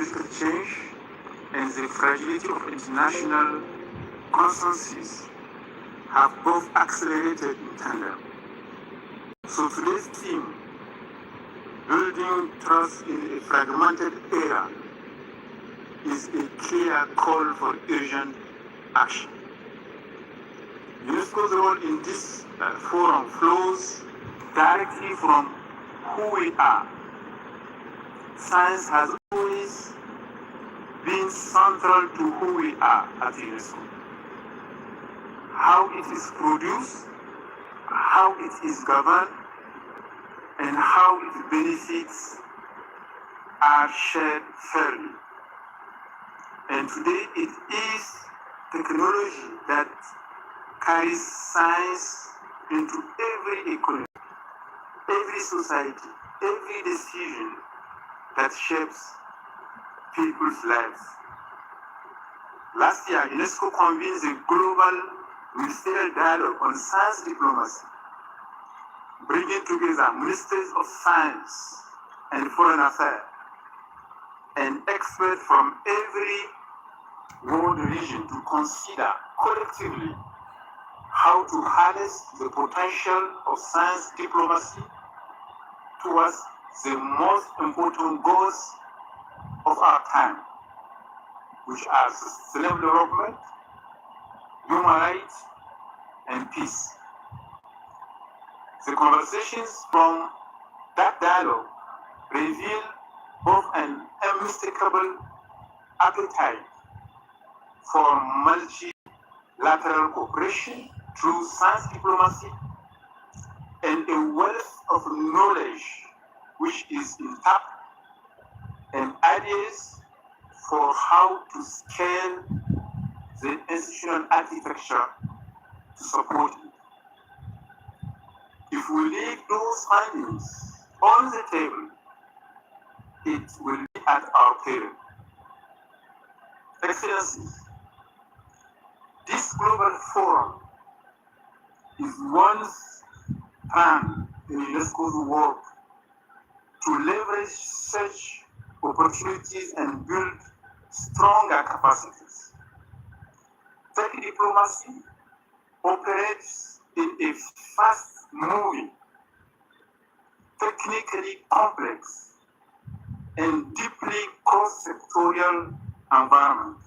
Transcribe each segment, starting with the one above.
political change and the fragility of international consensus have both accelerated in tandem. So today's theme, building trust in a fragmented era, is a clear call for urgent action. UNESCO's role in this forum flows directly from who we are. Science has always been central to who we are at UNESCO. How it is produced, how it is governed, and how its benefits are shared fairly. And today it is technology that carries science into every economy, every society, every decision that shapes people's lives. Last year, UNESCO convened the Global Ministerial Dialogue on Science Diplomacy, bringing together ministers of science and foreign affairs and experts from every world region to consider collectively how to harness the potential of science diplomacy towards the most important goals of our time, which are sustainable development, human rights, and peace. The conversations from that dialogue reveal both an unmistakable appetite for multilateral cooperation through science diplomacy and a wealth of knowledge which is intact and ideas for how to scale the institutional architecture to support it. If we leave those findings on the table, it will be at our peril. Excellencies, this global forum is once planned in UNESCO's work to leverage such opportunities and build stronger capacities. Tech diplomacy operates in a fast-moving, technically complex, and deeply cross-sectorial environment,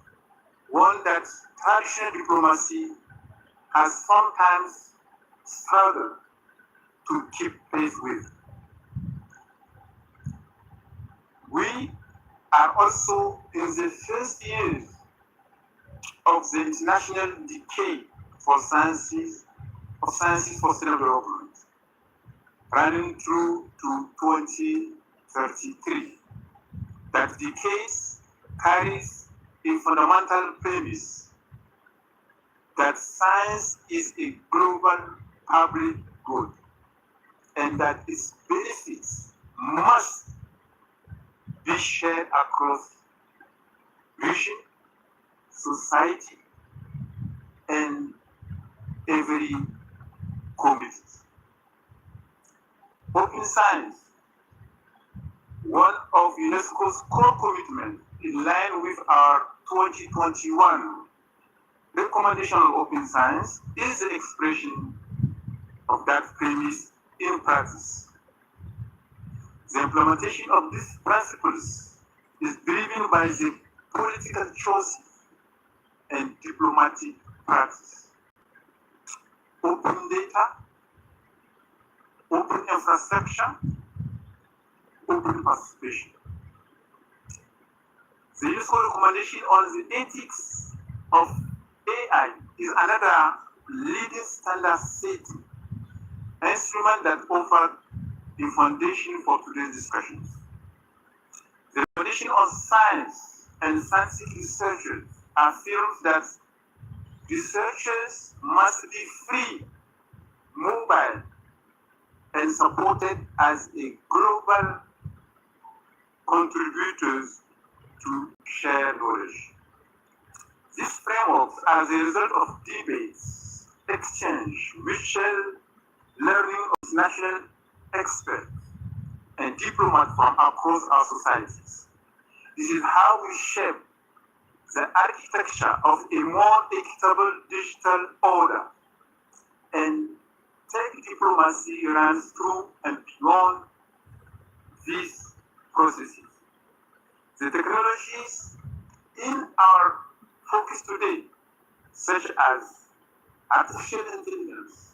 one that traditional diplomacy has sometimes struggled to keep pace with. We are also in the first years of the international decade for sciences for sustainable development, running through to 2033. That decade carries a fundamental premise that science is a global public good and that its benefits must be shared across region, society, and every community. Open science, one of UNESCO's core commitments in line with our 2021 recommendation on open science, is the expression of that premise in practice. The implementation of these principles is driven by the political choices and diplomatic practice. Open data, open infrastructure, open participation. The UNESCO recommendation on the ethics of AI is another leading standard setting instrument that offers the foundation for today's discussions. The recommendation on science and scientific researchers affirms that researchers must be free, mobile, and supported as a global contributors to share knowledge. These frameworks are the result of debates, exchange, mutual learning of national experts and diplomats from across our societies. This is how we shape the architecture of a more equitable digital order. And tech diplomacy runs through and beyond these processes. The technologies in our focus today, such as artificial intelligence,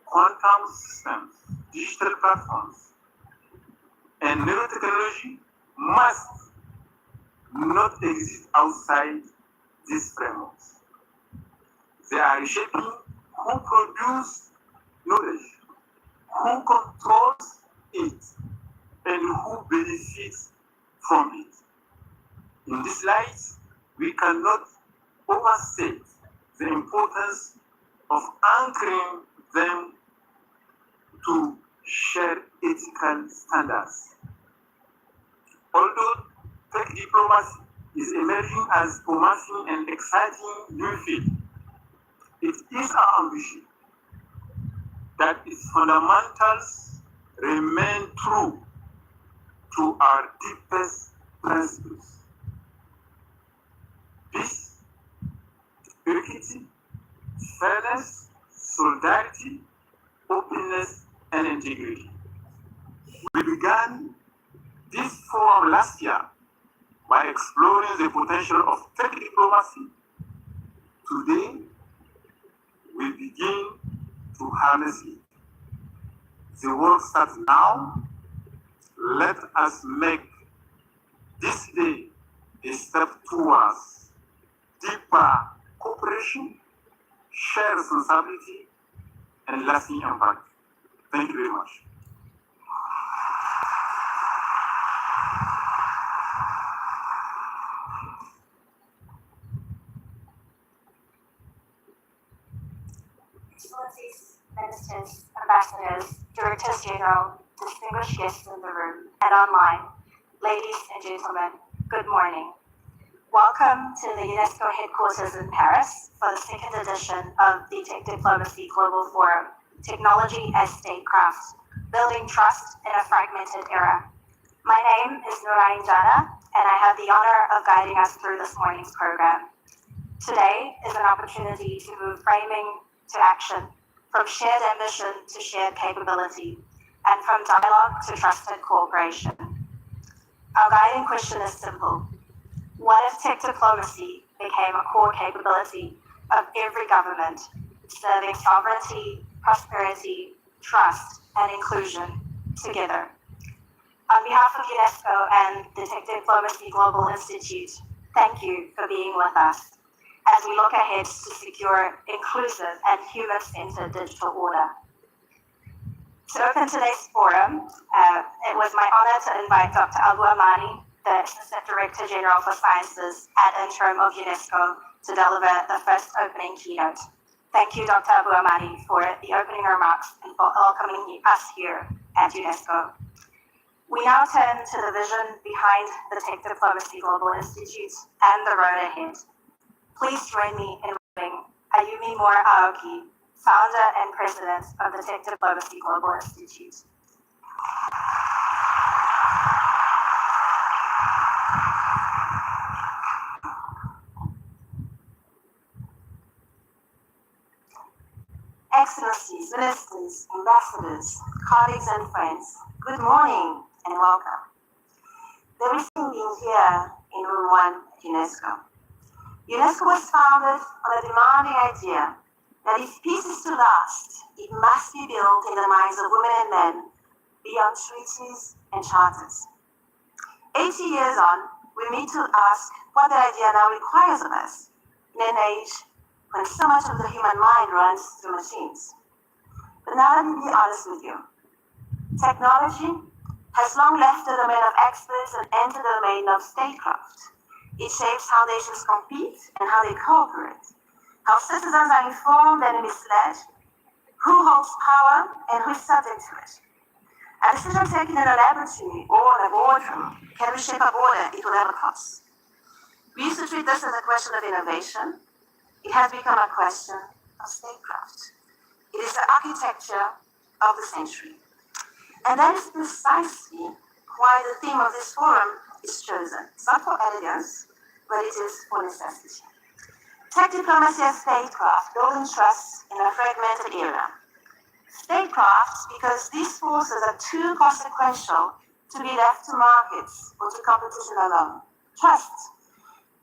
quantum systems, digital platforms, and nanotechnology, must not exist outside these frameworks. They are reshaping who produces knowledge, who controls it, and who benefits from it. In this light, we cannot overstate the importance of anchoring them to shared ethical standards. Although tech diplomacy is emerging as promising and exciting new field, it is our ambition that its fundamentals remain true to our deepest principles: peace, equity, fairness, solidarity, openness, and integrity. We began this forum last year by exploring the potential of tech diplomacy. Today, we begin to harness it. The work starts now. Let us make this day a step towards deeper cooperation, shared responsibility, and lasting impact. Thank you very much. Excellencies, Ministers, Ambassadors, Directors General, distinguished guests in the room and online, ladies and gentlemen, good morning. Welcome to the UNESCO headquarters in Paris for the second edition of the Tech Diplomacy Global Forum, Technology as Statecraft, Building Trust in a Fragmented Era. My name is Nurain Jana, and I have the honor of guiding us through this morning's program. Today is an opportunity to move framing to action, from shared ambition to shared capability, and from dialogue to trusted cooperation. Our guiding question is simple. What if tech diplomacy became a core capability of every government, serving sovereignty, prosperity, trust, and inclusion together? On behalf of UNESCO and the Tech Diplomacy Global Institute, thank you for being with us as we look ahead to secure inclusive and human-centered digital order. To open today's forum, it was my honor to invite Dr. Abu Amani, the Assistant Director General for Sciences at Interim of UNESCO, to deliver the first opening keynote. Thank you, Dr. Abu Amani, for the opening remarks and for welcoming us here at UNESCO. We now turn to the vision behind the Tech Diplomacy Global Institute and the road ahead. Please join me in welcoming Ayumi Mora Aoki, founder and president of the Tech Diplomacy Global Institute. Excellencies, ministers, ambassadors, colleagues and friends, good morning and welcome. There is being here in Room 1 at UNESCO. UNESCO was founded on a demanding idea that if peace is to last, it must be built in the minds of women and men beyond treaties and charters. 80 years on, we need to ask what the idea now requires of us in an age when so much of the human mind runs through machines. But now let me be honest with you. Technology has long left the domain of experts and entered the domain of statecraft. It shapes how nations compete and how they cooperate, how citizens are informed and misled, who holds power and who is subject to it. A decision taken in a laboratory or in a boardroom can reshape a border it will never cross. We used to treat this as a question of innovation. It has become a question of statecraft. It is the architecture of the century. And that is precisely why the theme of this forum is chosen. It's not for elegance, but it is for necessity. Tech diplomacy as statecraft, building trust in a fragmented era. Statecraft because these forces are too consequential to be left to markets or to competition alone. Trust,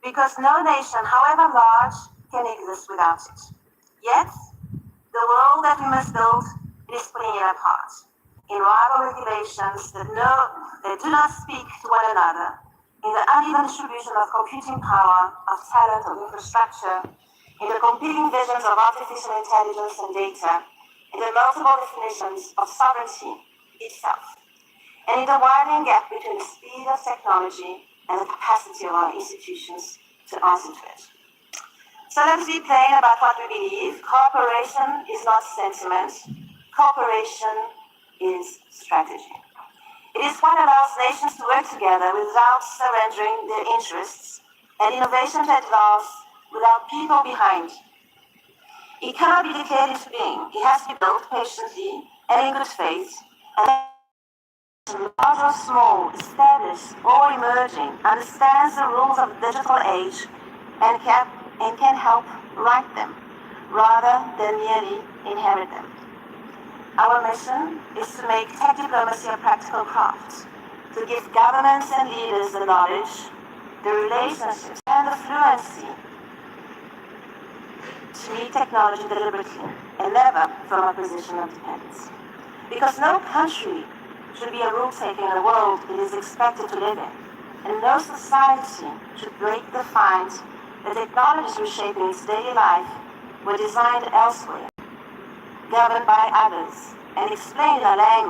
because no nation, however large, can exist without it. Yet, the world that we must build is pulling it apart in rival regulations that do not speak to one another, in the uneven distribution of computing power, of talent, of infrastructure, in the competing visions of artificial intelligence and data, in the multiple definitions of sovereignty itself, and in the widening gap between the speed of technology and the capacity of our institutions to answer to it. So let's be plain about what we believe. Cooperation is not sentiment. Cooperation is strategy. It is what allows nations to work together without surrendering their interests, and innovation to advance without people behind. It cannot be declared into being. It has to be built patiently and in good faith, and large or small, established or emerging, understands the rules of the digital age and can help write them, rather than merely inherit them. Our mission is to make tech diplomacy a practical craft, to give governments and leaders the knowledge, the relationships, and the fluency to meet technology deliberately and never from a position of dependence. Because no country should be a rule-taker in the world it is expected to live in, and no society should break the find that technologies reshaping its daily life were designed elsewhere, governed by others, and explained in a language